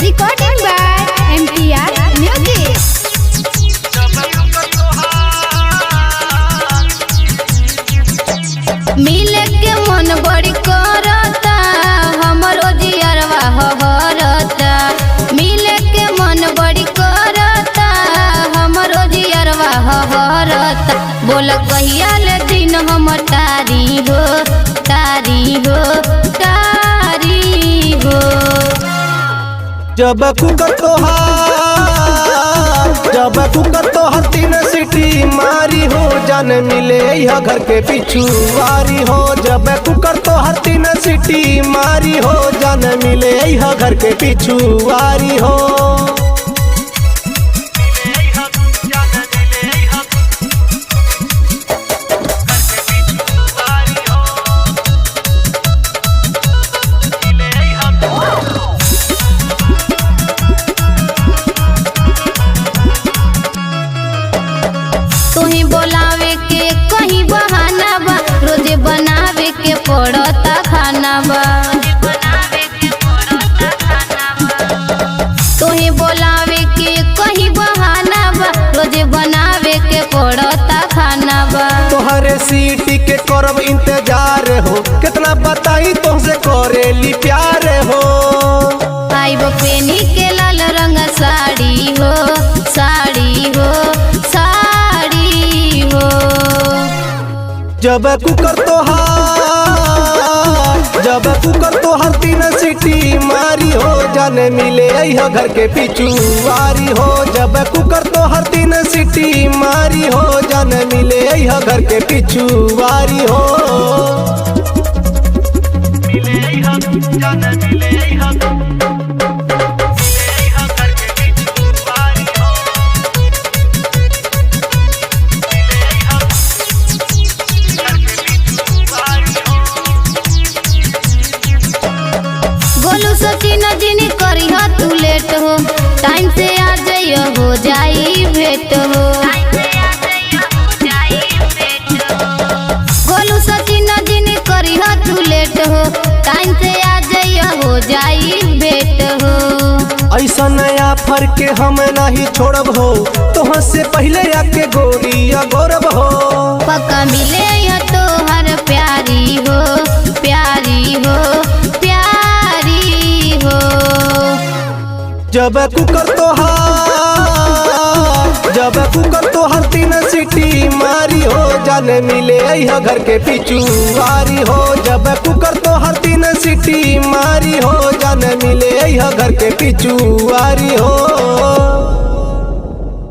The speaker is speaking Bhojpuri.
Recording by MTR Music. मिले के मन बड़ी करता हमरो जियरवा हरता। मिले के मन बड़ी करता हमरो जियरवा हरता। बोल कहिया ले दिन हम तारी हो तारी हो तारी हो। जब कुकर तोहार तीन सीटी मारी हो जान मिले यह घर के पिछुआरी हो। जब कुकर तोहार तीन सीटी मारी हो जान मिले यह घर के पिछुआरी हो। तुही बोलावे के कहीं बहाना बा रोजे बनावे के पड़ता खाना बा। तुही बोलावे के कहीं बहाना बा रोजे बनावे के पड़ता खाना बा। तोहरे सीटी के करब इंतजार हो कितना बताई तुमसे करेली प्यार हो। आइब पेनी के लाल रंग साड़ी हो साड़ी हो साड़ी हो। जब कुकर तोहार तीन सीटी मारी हो जान मिले यह घर के पिछुआरी हो। जब कुकर तोहार तीन सीटी मारी हो जान मिले यह घर के पिछुआरी हो। गोलू सचिन जिनी करी हो तू लेट हो टाइम से आ जाइयो हो जाई भेट हो। गोलू सचिन जिनी करी हो तू लेट हो टाइम से आ जाइयो हो जाई भेट हो। ऐसा नया फर के हम नहीं छोड़ब हो तोह से पहले आके गोरिया गौरव हो। पक्का मिले यह तो हर प्यारी हो प्यारी हो प्यारी हो। जब कुकर तोहार तीन सीटी मारी हो जान मिले यह घर के पिछुआरी हो। जब कुकर तोहार तीन सीटी मारी हो जान मिले यह घर के पिछुआरी हो।